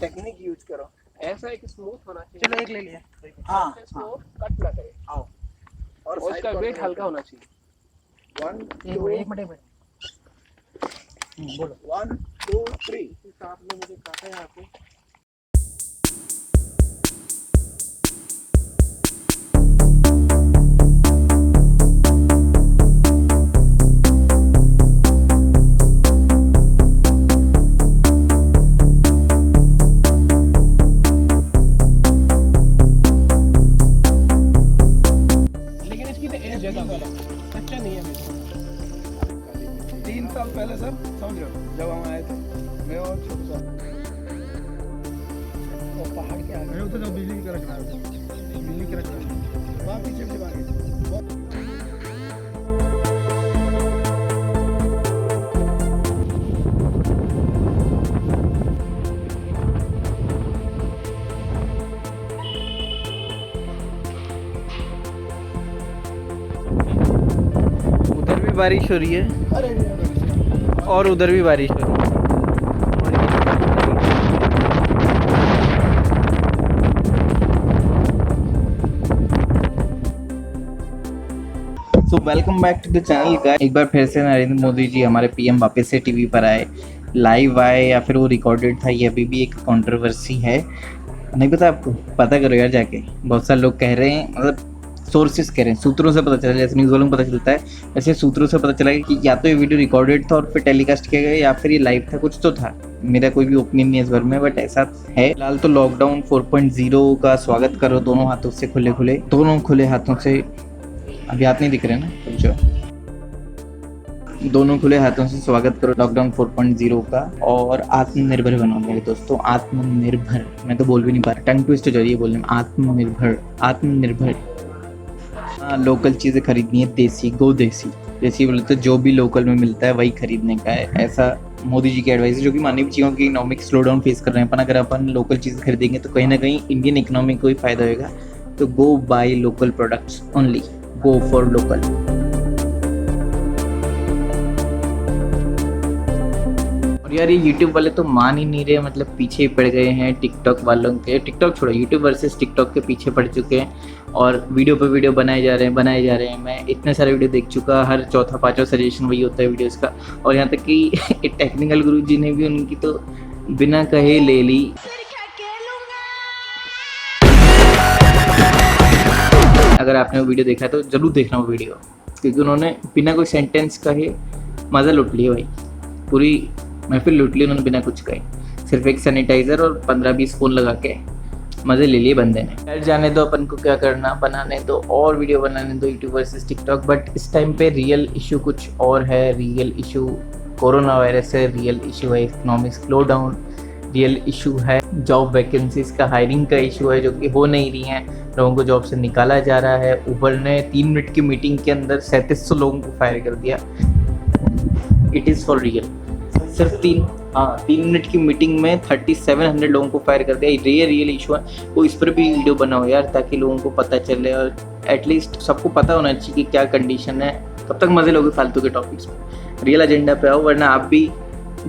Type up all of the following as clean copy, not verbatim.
Technique use करो। ऐसा है कि स्मूथ होना चाहिए। चलो एक ले लिया। हाँ इसको कट ना करे आओ। और उसका वेट हल्का होना चाहिए। 1 एक 2 मिनट एक मिनट बोलो। 1 2 3। आपने मुझे काटा यहाँ पे। लेकिन इसकी तो एज है वाला कच्चा नहीं है। 3 साल पहले सर समझो जब हम आए थे, मैं और छोटू साहब। और पहाड़ के आगे उधर तो बिजली का रखना है, बिजली का रखना है वहाँ पीछे से बाहर। उधर भी बारिश हो रही है और उधर भी बारिश हो रही है। So welcome back to the channel guys. एक बार फिर से नरेंद्र मोदी जी हमारे पीएम वापस से टीवी पर आए, लाइव आए या फिर वो रिकॉर्डेड था, ये अभी भी एक कंट्रोवर्सी है। नहीं पता आपको? पता करो यार जाके। बहुत सारे लोग कह रहे हैं, मतलब सोर्सेस कह रहे हैं, सूत्रों से पता चला, जैसे न्यूज़ वालों को पता चलता है वैसे सूत्रों से पता चला कि या तो ये वीडियो रिकॉर्डेड था और फिर टेलीकास्ट किया गया या फिर ये लाइव था, कुछ तो था। मेरा कोई भी ओपिनियन नहीं है इस बारे में, बट ऐसा है। फिलहाल तो लॉकडाउन 4.0 का स्वागत करो दोनों हाथों से, खुले खुले, दोनों खुले हाथों से। अभी हाथ नहीं दिख रहे ना, जो दोनों खुले हाथों से स्वागत करो लॉकडाउन 4.0 का और आत्मनिर्भर बनो मेरे दोस्तों। आत्मनिर्भर, मैं तो बोल भी नहीं पा रहा, टंग ट्विस्ट हो जाइए बोलने में। आत्मनिर्भर, आत्मनिर्भर। लोकल चीज़ें खरीदनी है, देसी, गो देसी। देसी बोले तो जो भी लोकल में मिलता है वही खरीदने का है, ऐसा मोदी जी की एडवाइस है, जो कि माननी भी चाहिए कि इकोनॉमिक स्लो डाउन फेस कर रहे हैं अपन। अगर अपन लोकल चीज़ खरीदेंगे तो कहीं ना कहीं इंडियन इकोनॉमी को ही फायदा होगा। तो go buy local products only, go for local. और यार ये यूट्यूब वाले तो मान ही नहीं रहे, मतलब पीछे ही पड़ गए हैं टिकटॉक वालों के। टिकटॉक छोड़ो, यूट्यूब वर्सेस टिकटॉक के पीछे पड़ चुके हैं और वीडियो पर वीडियो बनाए जा रहे हैं। मैं इतने सारे वीडियो देख चुका, हर चौथा पांचवा सजेशन वही होता है वीडियोस का। और यहाँ तक कि टेक्निकल गुरु जी ने भी उनकी तो बिना कहे ले ली। अगर आपने वो वीडियो देखा है तो जरूर देखना वो वीडियो, क्योंकि उन्होंने बिना कोई सेंटेंस कहे मज़ा लूट लिया भाई, पूरी महफिल लूट ली उन्होंने बिना कुछ कहे। सिर्फ एक सैनिटाइज़र और 15-20 फ़ोन लगा के मज़े ले लिए बंदे ने। खैर जाने दो, अपन को क्या करना, बनाने दो और वीडियो बनाने दो यूट्यूब वर्सेस टिकटॉक। बट इस टाइम पे रियल इशू कुछ और है। रियल इशू कोरोना वायरस है, रियल इशू है economic slow down, real issue है जॉब वैकेंसीज का, हायरिंग का इशू है जो कि हो नहीं रही हैं, लोगों को जॉब से निकाला जा रहा है। उबर ने 3 मिनट की मीटिंग के अंदर 3700 लोगों को फायर कर दिया। It is for real. सिर्फ 3 मिनट की मीटिंग में 3700 लोगों को फायर कर दिया। रियल इशू है वो, इस पर भी वीडियो बनाओ यार, ताकि लोगों को पता चले और एटलीस्ट सबको पता होना चाहिए कि क्या कंडीशन है। कब तक मजे लोगे फालतू के टॉपिक्स पे, रियल एजेंडा पे आओ, वरना आप भी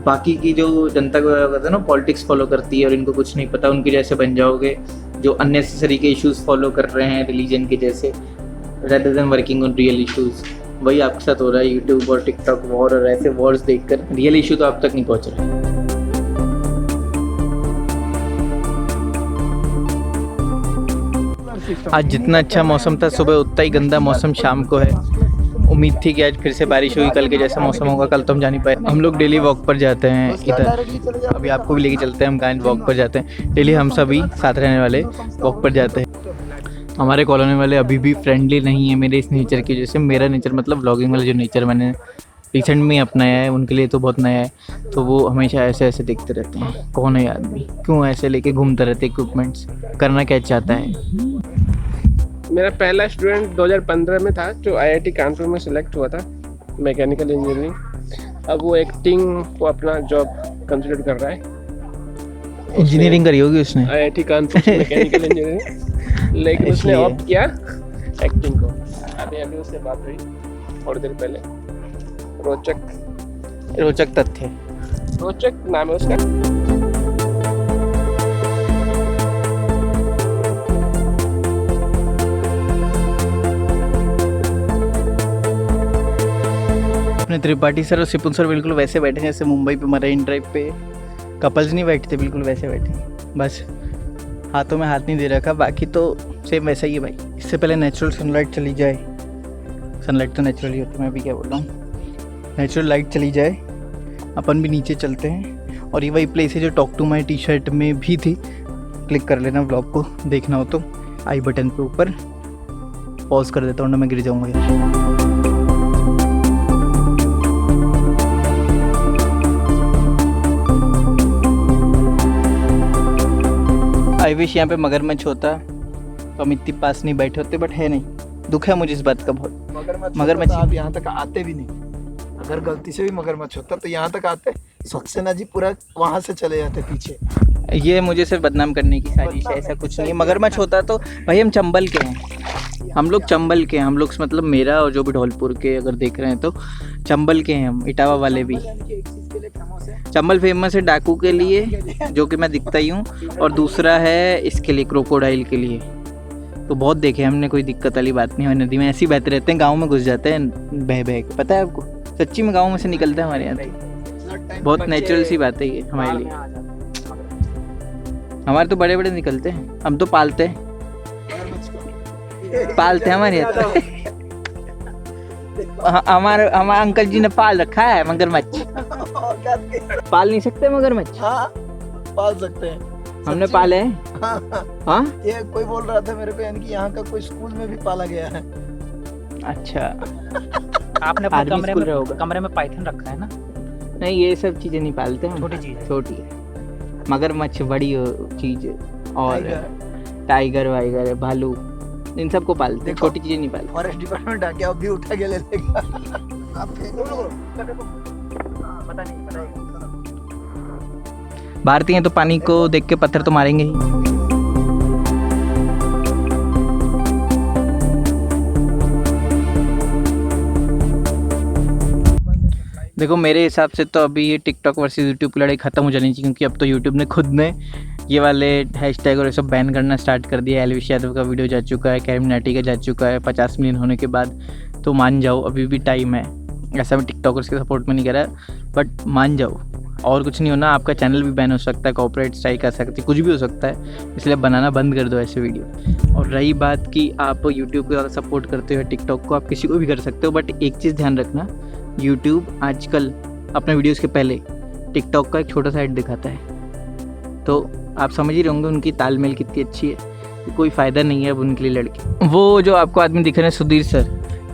बाकी की जो जनता को कहते हैं ना पॉलिटिक्स फॉलो करती है और इनको कुछ नहीं पता, उनके जैसे बन जाओगे जो अननेसेसरी के इश्यूज फॉलो कर रहे हैं रिलीजन के जैसे, rather than working on real issues. वही आपके साथ हो रहा है यूट्यूब और टिकटॉक वॉर, और ऐसे वॉर्स देखकर रियल इशू तो आप तक नहीं पहुंच रहे। आज जितना अच्छा मौसम था सुबह, उतना ही गंदा मौसम शाम को है। उम्मीद थी कि आज फिर से बारिश होगी, कल के जैसा मौसम होगा। कल तो हम जा नहीं पाए। हम लोग डेली वॉक पर जाते हैं इधर, अभी आपको भी लेके चलते हैं। हम गाइस वॉक पर जाते हैं डेली, हम सभी साथ रहने वाले वॉक पर जाते हैं। हमारे कॉलोनी वाले अभी भी फ्रेंडली नहीं है मेरे इस नेचर की वजह से। मेरा नेचर मतलब व्लॉगिंग वाला जो नेचर मैंने रिसेंट में अपनाया है, उनके लिए तो बहुत नया है। तो वो हमेशा ऐसे ऐसे देखते रहते हैं, कौन है आदमी, क्यों ऐसे लेके घूमते रहते इक्विपमेंट्स, करना क्या चाहता है। मेरा पहला स्टूडेंट 2015 में था जो IIT कानपुर में सिलेक्ट हुआ था, मैकेनिकल इंजीनियरिंग। अब वो एक्टिंग को अपना जॉब कंसिडर कर रहा है। इंजीनियरिंग करी होगी उसने, IIT कानपुर से मैकेनिकल इंजीनियरिंग, लेकिन उसने ऑप्ट किया एक्टिंग को। अभी उससे बात हुई थोड़ी देर पहले। रोचक तथ्य, रोचक नाम है उसका। त्रिपाठी सर और सिपुन सर बिल्कुल वैसे बैठे हैं जैसे मुंबई पे मरीन ड्राइव पे कपल्स नहीं बैठते, बिल्कुल वैसे बैठे, बस हाथों में हाथ नहीं दे रखा, बाकी तो सेम वैसा ही है भाई। इससे पहले नेचुरल सनलाइट चली जाए, सनलाइट तो नेचुरल ही होती है, मैं भी क्या बोल रहा हूँ, नेचुरल लाइट चली जाए, अपन भी नीचे चलते हैं। और ये वही प्लेस है जो talk to my T shirt में भी थी, क्लिक कर लेना व्लॉग को, देखना हो तो आई बटन पे ऊपर। पॉज कर देता हूँ ना, मैं गिर जाऊँगा यार। आई विश यहाँ पे मगरमच्छ होता तो हम इतनी पास नहीं बैठे होते, बट है नहीं। दुख है मुझे इस बात का बहुत। मगरमच्छ आप यहाँ तक आते भी नहीं, अगर गलती से भी मगरमच्छ होता तो यहाँ तक आते, सक्सेना जी पूरा वहाँ से चले जाते पीछे। ये मुझे सिर्फ बदनाम करने की साजिश है, ऐसा कुछ नहीं है। मगरमच्छ होता तो भाई हम चंबल के हैं, हम लोग चंबल के हैं, हम लोग मतलब मेरा और जो भी धौलपुर के अगर देख रहे हैं तो चंबल के हैं हम, इटावा वाले भी। चंबल फेमस है डाकू के लिए, जो कि मैं दिखता ही हूँ, और दूसरा है इसके लिए क्रोकोडाइल के लिए। तो बहुत देखे हमने, कोई दिक्कत वाली बात नहीं है। नदी में ऐसे ही बहते रहते हैं, गाँव में घुस जाते हैं बह बह के, पता है आपको, सच्ची में गाँव में से निकलते हैं हमारे यहाँ तो। बहुत नेचुरल सी बात है ये हमारे लिए। हमारे तो बड़े बड़े निकलते हैं, हम तो पालते हैं हमारे यहाँ तो। हमारे अंकल जी ने पाल रखा है मगरमच्छ। पाल नहीं सकते मगरमच्छ? हाँ पाल सकते हैं, हमने पाले हैं। हाँ ये कोई बोल रहा था मेरे को, यानी कि यहाँ का कोई स्कूल में भी पाला गया है। अच्छा, आपने अपने कमरे में पाइथन रखा है ना? नहीं ये सब चीजें नहीं पालते हैं, छोटी चीज है। छोटी है। मगरमच्छ बड़ी चीज है, और टाइगर वाइगर भालू इन सबको पालते हैं, छोटी चीजें नहीं पालते। फॉरेस्ट डिपार्टमेंट आके अब भी उठा के ले लेगा। पता नहीं भारतीय तो पानी को देख के पत्थर तो मारेंगे ही। देखो मेरे हिसाब से तो अभी ये टिकटॉक वर्सेस यूट्यूब की लड़ाई खत्म हो जानी चाहिए, क्योंकि अब तो यूट्यूब ने खुद ने ये वाले हैशटैग और ये सब बैन करना स्टार्ट कर दिया है। एलविश यादव का वीडियो जा चुका है, कैरी मिनाटी का जा चुका है 50 मिलियन होने के बाद। तो मान जाओ, अभी भी टाइम है। ऐसा मैं टिकटॉकर्स के सपोर्ट में नहीं कर रहा, बट मान जाओ, और कुछ नहीं होना, आपका चैनल भी बैन हो सकता है, कॉपीराइट स्ट्राइक आ सकती है, कुछ भी हो सकता है, इसलिए बनाना बंद कर दो ऐसे वीडियो। और रही बात कि आप यूट्यूब को ज़्यादा सपोर्ट करते हो, टिकटॉक को आप किसी को भी कर सकते हो, बट एक चीज़ ध्यान रखना, यूट्यूब आजकल अपने वीडियोस के पहले टिकटॉक का एक छोटा सा ऐड दिखाता है। तो आप समझ ही रहे होंगे उनकी तालमेल कितनी अच्छी है, तो कोई फ़ायदा नहीं है अब उनके लिए लड़के। वो जो आपको आदमी दिख रहे हैं सुधीर सर,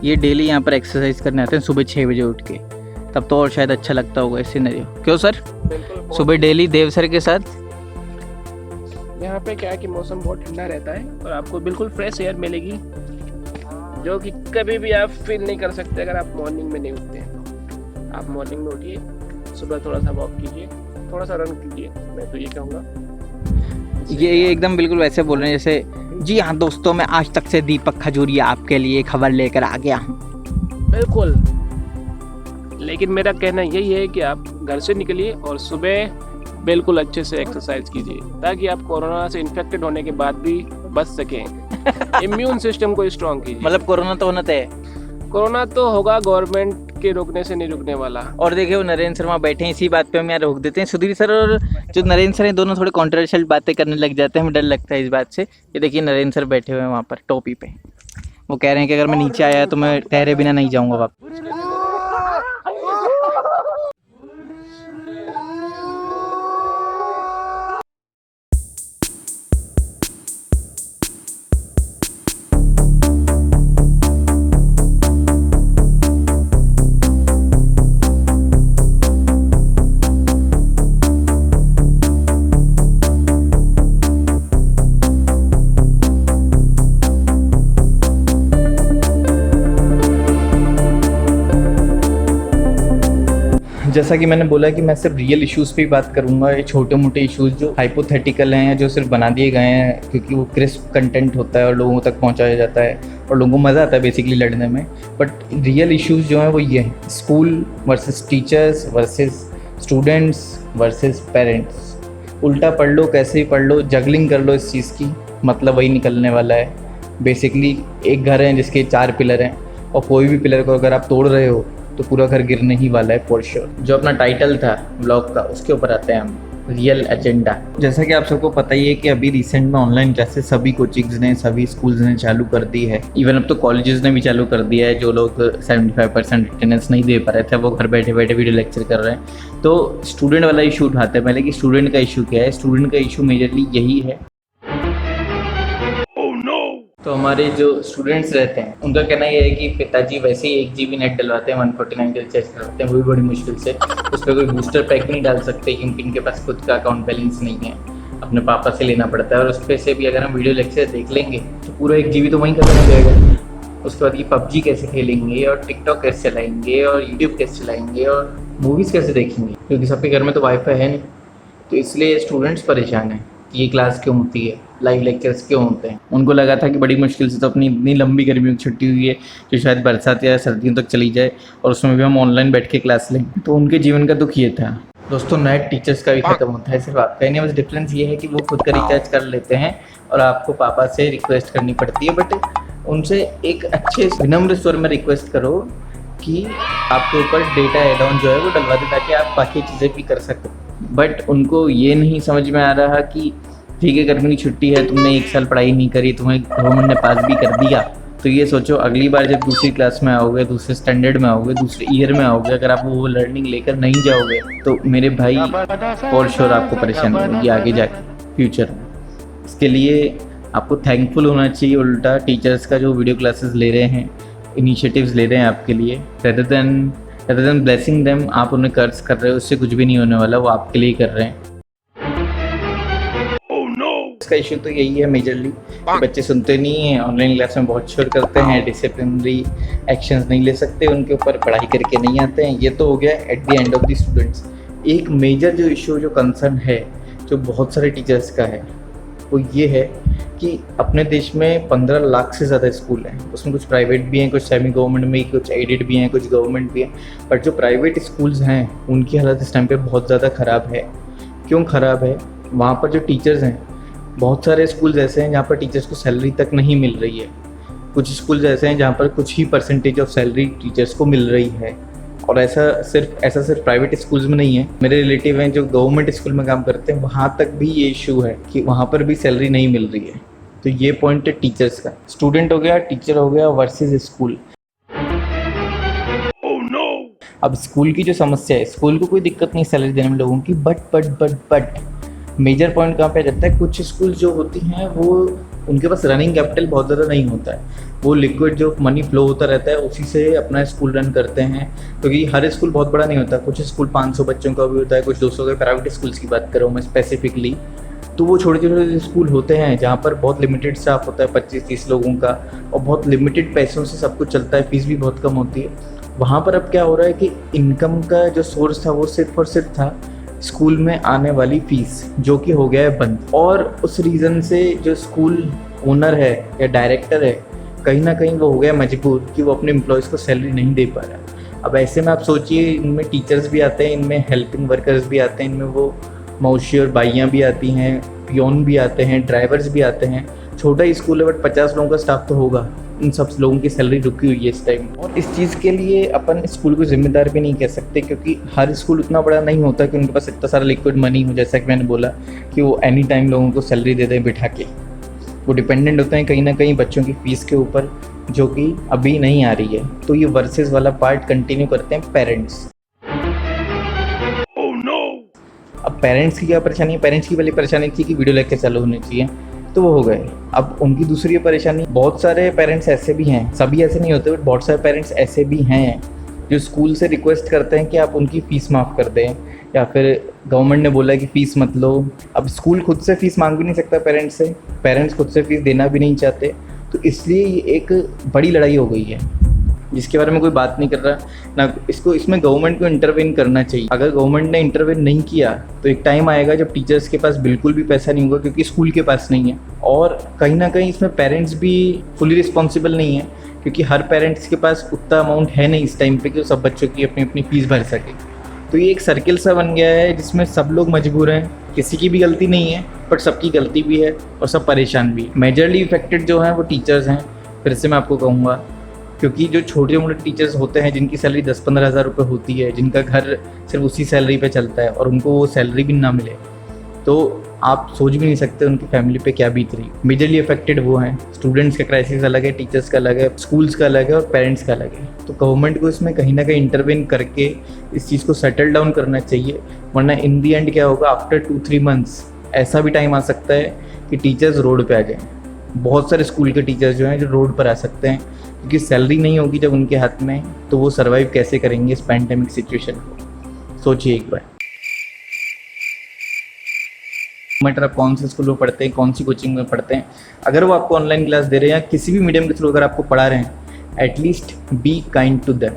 ये डेली यहाँ पर एक्सरसाइज करने आते हैं सुबह 6 बजे उठ के, तब तो और शायद अच्छा लगता होगा इस सिनेरियो। क्यों सर? सुबह डेली देव सर के साथ। यहाँ पे क्या है कि मौसम बहुत ठंडा रहता है और आपको बिल्कुल फ्रेश एयर मिलेगी, जो कि कभी भी आप फील नहीं कर सकते अगर आप मॉर्निंग में नहीं उठते हैं। तो आप मॉर्निंग में उठिए, सुबह थोड़ा सा वॉक कीजिए, थोड़ा सा रन कीजिए, मैं तो ये कहूँगा। ये एकदम बिल्कुल वैसे बोल रहे हैं जैसे, जी हाँ दोस्तों, मैं आज तक से दीपक खजूरिया आपके लिए खबर लेकर आ गया हूँ। बिल्कुल, लेकिन मेरा कहना यही है कि आप घर से निकलिए और सुबह बिल्कुल अच्छे से एक्सरसाइज कीजिए, ताकि आप कोरोना से इन्फेक्टेड होने के बाद भी बच सकें। इम्यून सिस्टम को स्ट्रॉन्ग कीजिए। मतलब कोरोना तो होना तय है, कोरोना तो होगा, गवर्नमेंट के रोकने से नहीं रुकने वाला। और देखिए वो नरेंद्र शर्मा बैठे हैं, इसी बात पे हम यहाँ रोक देते हैं। सुधीर सर और जो नरेंद्र सर हैं दोनों थोड़े कॉन्ट्रोवर्शियल बातें करने लग जाते हैं, हमें डर लगता है इस बात से। ये देखिए नरेंद्र सर बैठे हुए हैं वहाँ पर टोपी पे, वो कह रहे हैं कि अगर मैं नीचे आया तो मैं ठहरे बिना नहीं जाऊँगा वापस। जैसा कि मैंने बोला कि मैं सिर्फ रियल इश्यूज़ पे ही बात करूंगा, ये छोटे मोटे इश्यूज़ जो हाइपोथेटिकल हैं या जो सिर्फ बना दिए गए हैं क्योंकि वो क्रिस्प कंटेंट होता है और लोगों तक पहुंचाया जाता है और लोगों को मज़ा आता है बेसिकली लड़ने में। बट रियल इश्यूज़ जो हैं वो ये हैं, school versus teachers versus students versus parents. उल्टा पढ़ लो, कैसे ही पढ़ लो, जगलिंग कर लो इस चीज़ की, मतलब वही निकलने वाला है। बेसिकली एक घर है जिसके 4 पिलर हैं और कोई भी पिलर को अगर आप तोड़ रहे हो तो पूरा घर गिरने ही वाला है फॉर श्योर। जो अपना टाइटल था ब्लॉग का, उसके ऊपर आते हैं हम, रियल एजेंडा। जैसा कि आप सबको पता ही है कि अभी रिसेंट में ऑनलाइन क्लासेस सभी कोचिंग्स ने, सभी स्कूल्स ने चालू कर दी है। इवन अब तो कॉलेजेस ने भी चालू कर दिया है। जो लोग 75% अटेंडेंस नहीं दे पा रहे थे, वो घर बैठे बैठे वीडियो लेक्चर कर रहे हैं। तो स्टूडेंट वाला इशू उठाते हैं पहले कि स्टूडेंट का इशू क्या है। स्टूडेंट का इशू मेजरली यही है। तो हमारे जो स्टूडेंट्स रहते हैं उनका कहना यह है कि पिताजी वैसे ही 1 GB नेट डलवाते हैं, 149 का रिचार्ज करवाते हैं, वो भी बड़ी मुश्किल से। उस पर कोई बूस्टर पैक नहीं डाल सकते क्योंकि इनके पास खुद का अकाउंट बैलेंस नहीं है, अपने पापा से लेना पड़ता है। और उस पर से भी अगर हम वीडियो लेक्चर देख लेंगे तो पूरा 1 GB तो वहीं खत्म हो जाएगा। उसके बाद ये PUBG कैसे खेलेंगे और टिकटॉक कैसे चलाएंगे और यूट्यूब कैसे चलाएंगे और मूवीज़ कैसे देखेंगे, क्योंकि सबके घर में तो वाईफाई है नहीं। तो इसलिए स्टूडेंट्स परेशान हैं कि ये क्लास क्यों होती है, लाइव लेक्चर्स क्यों होते हैं। उनको लगा था कि बड़ी मुश्किल से तो अपनी इतनी लंबी गर्मियों की छुट्टी हुई है जो शायद बरसात या सर्दियों तक चली जाए और उसमें भी हम ऑनलाइन बैठ के क्लास लें। तो उनके जीवन का दुख ये था। दोस्तों नेट टीचर्स का भी खत्म होता है, सिर्फ आपका ही नहीं। बस डिफरेंस ये है कि वो खुद का रिचार्ज कर लेते हैं और आपको पापा से रिक्वेस्ट करनी पड़ती है। बट उनसे एक अच्छे विनम्र स्वर में रिक्वेस्ट करो कि आपके ऊपर डेटा एड ऑन जो है वो डलवा दे ताकि आप बाकी चीज़ें भी कर सको। बट उनको ये नहीं समझ में आ रहा कि ठीक है गर्मी की छुट्टी है, तुमने 1 साल पढ़ाई नहीं करी, तुम्हें गवर्नमेंट ने पास भी कर दिया, तो ये सोचो अगली बार जब दूसरी क्लास में आओगे, दूसरे स्टैंडर्ड में आओगे, दूसरे ईयर में आओगे, अगर आप वो लर्निंग लेकर नहीं जाओगे तो मेरे भाई फॉर श्योर आपको परेशानी होगी आगे जाके फ्यूचर में। इसके लिए आपको थैंकफुल होना चाहिए उल्टा टीचर्स का जो वीडियो क्लासेस ले रहे हैं, इनिशिएटिव्स ले रहे हैं आपके लिए। रेदर देन ब्लेसिंग देम आप उन्हें कर्ज कर रहे हो, उससे कुछ भी नहीं होने वाला, वो आपके लिए कर रहे हैं। इसका इशू तो यही है मेजरली, बच्चे सुनते नहीं हैं, ऑनलाइन क्लास में बहुत शोर करते हैं, डिसिप्लिनरी एक्शंस नहीं ले सकते, उनके ऊपर पढ़ाई करके नहीं आते हैं। ये तो हो गया at the end of the students. एक मेजर जो इशू जो कंसर्न है जो बहुत सारे टीचर्स का है वो ये है कि अपने देश में 15 लाख से ज़्यादा स्कूल हैं। उसमें कुछ प्राइवेट भी हैं, कुछ सेमी गवर्नमेंट में, कुछ एडेड भी हैं, कुछ गवर्नमेंट भी हैं। बट जो प्राइवेट स्कूल्स हैं उनकी हालत इस टाइम पे बहुत ज़्यादा ख़राब है। क्यों ख़राब है? वहाँ पर जो टीचर्स हैं, बहुत सारे स्कूल्स ऐसे हैं जहाँ पर टीचर्स को सैलरी तक नहीं मिल रही है। कुछ स्कूल्स ऐसे हैं जहाँ पर कुछ ही परसेंटेज ऑफ सैलरी टीचर्स को मिल रही है। और ऐसा सिर्फ प्राइवेट स्कूल्स में नहीं है। मेरे रिलेटिव हैं जो गवर्नमेंट स्कूल में काम करते हैं, वहाँ तक भी ये इशू है कि वहाँ पर भी सैलरी नहीं मिल रही है। तो ये पॉइंट है टीचर्स का। स्टूडेंट हो गया, टीचर हो गया वर्सेस स्कूल। अब स्कूल की जो समस्या है, स्कूल को कोई दिक्कत नहीं सैलरी देने में लोगों की, बट मेजर पॉइंट कहाँ पे आ जाता है? कुछ स्कूल जो होती हैं वो उनके पास रनिंग कैपिटल बहुत ज़्यादा नहीं होता है। वो लिक्विड जो मनी फ्लो होता रहता है उसी से अपना स्कूल रन करते हैं, क्योंकि हर स्कूल बहुत बड़ा नहीं होता। कुछ स्कूल 500 बच्चों का भी होता है, कुछ 200 के। प्राइवेट स्कूल्स की बात करूँ मैं स्पेसिफिकली, तो वो छोटे छोटे स्कूल होते हैं जहाँ पर बहुत लिमिटेड स्टाफ होता है, 25-30 लोगों का, और बहुत लिमिटेड पैसों से सब कुछ चलता है, फीस भी बहुत कम होती है। वहाँ पर अब क्या हो रहा है कि इनकम का जो सोर्स था वो सिर्फ और सिर्फ था स्कूल में आने वाली फीस, जो कि हो गया है बंद। और उस रीज़न से जो स्कूल ओनर है या डायरेक्टर है, कहीं ना कहीं वो हो गया मजबूर कि वो अपने एम्प्लॉयज़ को सैलरी नहीं दे पा रहा। अब ऐसे में आप सोचिए, इनमें टीचर्स भी आते हैं, इनमें हेल्पिंग वर्कर्स भी आते हैं, इनमें वो मौसी और बाइयाँ भी आती हैं, पियोन भी आते हैं, ड्राइवर्स भी आते हैं। छोटा ही स्कूल है बट 50 लोगों का स्टाफ तो होगा। इन सब लोगों की सैलरी रुकी हुई है इस टाइम। और इस चीज़ के लिए अपन स्कूल को जिम्मेदार भी नहीं कह सकते, क्योंकि हर स्कूल उतना बड़ा नहीं होता कि उनके पास इतना सारा लिक्विड मनी हो, जैसा कि मैंने बोला कि वो एनी टाइम लोगों को सैलरी दे दें बिठा के। वो डिपेंडेंट होते हैं कहीं ना कहीं बच्चों की फ़ीस के ऊपर, जो कि अभी नहीं आ रही है। तो ये वर्सेस वाला पार्ट कंटिन्यू करते हैं पेरेंट्स। अब पेरेंट्स की क्या परेशानी है? पेरेंट्स की पहले परेशानी थी कि वीडियो लेक्चर चालू होने चाहिए, तो वो हो गए। अब उनकी दूसरी परेशानी, बहुत सारे पेरेंट्स ऐसे भी हैं, सभी ऐसे नहीं होते बट बहुत सारे पेरेंट्स ऐसे भी हैं जो स्कूल से रिक्वेस्ट करते हैं कि आप उनकी फ़ीस माफ़ कर दें, या फिर गवर्नमेंट ने बोला कि फ़ीस मत लो। अब स्कूल खुद से फ़ीस मांग भी नहीं सकता पेरेंट्स से, पेरेंट्स खुद से फ़ीस देना भी नहीं चाहते। तो इसलिए ये एक बड़ी लड़ाई हो गई है जिसके बारे में कोई बात नहीं कर रहा ना। इसमें गवर्नमेंट को इंटरवेन करना चाहिए। अगर गवर्नमेंट ने इंटरवेन नहीं किया तो एक टाइम आएगा जब टीचर्स के पास बिल्कुल भी पैसा नहीं होगा, क्योंकि स्कूल के पास नहीं है। और कहीं ना कहीं इसमें पेरेंट्स भी फुली रिस्पॉन्सिबल नहीं है, क्योंकि हर पेरेंट्स के पास उतना अमाउंट है नहीं इस टाइम पे कि सब बच्चों की अपनी अपनी फ़ीस भर सके। तो ये एक सर्किल सा बन गया है जिसमें सब लोग मजबूर हैं, किसी की भी गलती नहीं है बट सबकी गलती भी है और सब परेशान भी। मेजरली इफेक्टेड जो हैं वो टीचर्स हैं। फिर से मैं आपको कहूँगा क्योंकि जो छोटे मोटे टीचर्स होते हैं जिनकी सैलरी 10-15 हज़ार रुपये होती है, जिनका घर सिर्फ उसी सैलरी पे चलता है और उनको वो सैलरी भी ना मिले, तो आप सोच भी नहीं सकते उनकी फैमिली पे क्या बीत रही। मेजरली अफेक्टेड वो हैं। स्टूडेंट्स का क्राइसिस अलग है, टीचर्स का अलग है, स्कूल्स का अलग है और पेरेंट्स का अलग है। तो गवर्नमेंट को इसमें कहीं ना कहीं इंटरवेन करके इस चीज़ को सेटल डाउन करना चाहिए, वरना इन दी एंड क्या होगा, आफ्टर 2-3 मंथ्स ऐसा भी टाइम आ सकता है कि टीचर्स रोड पे आ जाएं। बहुत सारे स्कूल के टीचर्स जो हैं जो रोड पर आ सकते हैं, क्योंकि सैलरी नहीं होगी जब उनके हाथ में, तो वो सर्वाइव कैसे करेंगे इस पैंडेमिक सिचुएशन को, सोचिए एक बार। मैटर आप कौन से स्कूल में पढ़ते हैं, कौन सी कोचिंग में पढ़ते हैं, अगर वो आपको ऑनलाइन क्लास दे रहे हैं या किसी भी मीडियम के थ्रू अगर आपको पढ़ा रहे हैं, at least be kind to them,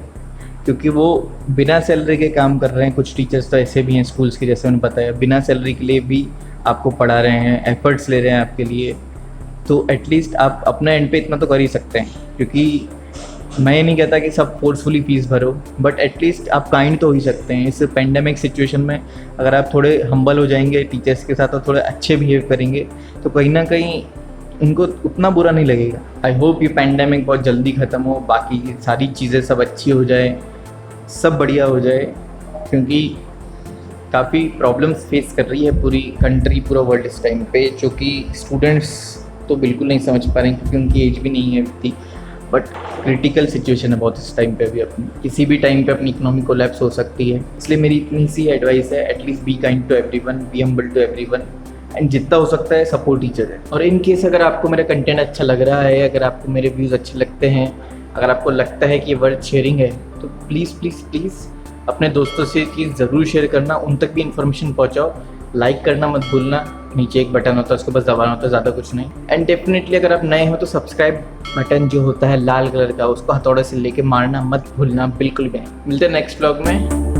क्योंकि वो बिना सैलरी के काम कर रहे हैं। कुछ टीचर्स तो ऐसे भी हैं स्कूल्स के, जैसे मैंने बताया, बिना सैलरी के लिए भी आपको पढ़ा रहे हैं, एफर्ट्स ले रहे हैं आपके लिए। तो एटलीस्ट आप अपने एंड पे इतना तो कर ही सकते हैं, क्योंकि मैं ये नहीं कहता कि सब फोर्सफुली फीस भरो, बट एटलीस्ट आप काइंड तो हो ही सकते हैं। इस पेंडेमिक सिचुएशन में अगर आप थोड़े हम्बल हो जाएंगे टीचर्स के साथ और थोड़े अच्छे बिहेव करेंगे, तो कहीं ना कहीं उनको उतना बुरा नहीं लगेगा। आई होप ये पेंडेमिक बहुत जल्दी ख़त्म हो, बाकी सारी चीज़ें सब अच्छी हो जाए, सब बढ़िया हो जाए, क्योंकि काफ़ी प्रॉब्लम्स फेस कर रही है पूरी कंट्री, पूरा वर्ल्ड इस टाइम पे, जो कि स्टूडेंट्स तो बिल्कुल नहीं समझ पा रहे हैं क्योंकि उनकी एज भी नहीं है इतनी। बट क्रिटिकल सिचुएशन है बहुत इस टाइम पे भी, अपनी किसी भी टाइम पे अपनी इकोनॉमी कोलैप्स हो सकती है। इसलिए मेरी इतनी सी एडवाइस है, at least be kind to everyone, be humble to everyone, and जितना हो सकता है सपोर्ट ईच अदर। और इन केस अगर आपको मेरा कंटेंट अच्छा लग रहा है, अगर आपको मेरे व्यूज़ अच्छे लगते हैं, अगर आपको लगता है कि ये वर्थ शेयरिंग है, तो प्लीज़ प्लीज़ प्लीज़ अपने दोस्तों से चीज़ ज़रूर शेयर करना, उन तक भी इन्फॉर्मेशन पहुँचाओ। लाइक करना मत भूलना, नीचे एक बटन होता है उसको बस दबाना होता है, ज़्यादा कुछ नहीं। एंड डेफिनेटली अगर आप नए हो तो सब्सक्राइब बटन जो होता है लाल कलर का, उसको हथौड़े से लेके मारना मत भूलना बिल्कुल भी नहीं। मिलते हैं नेक्स्ट व्लॉग में।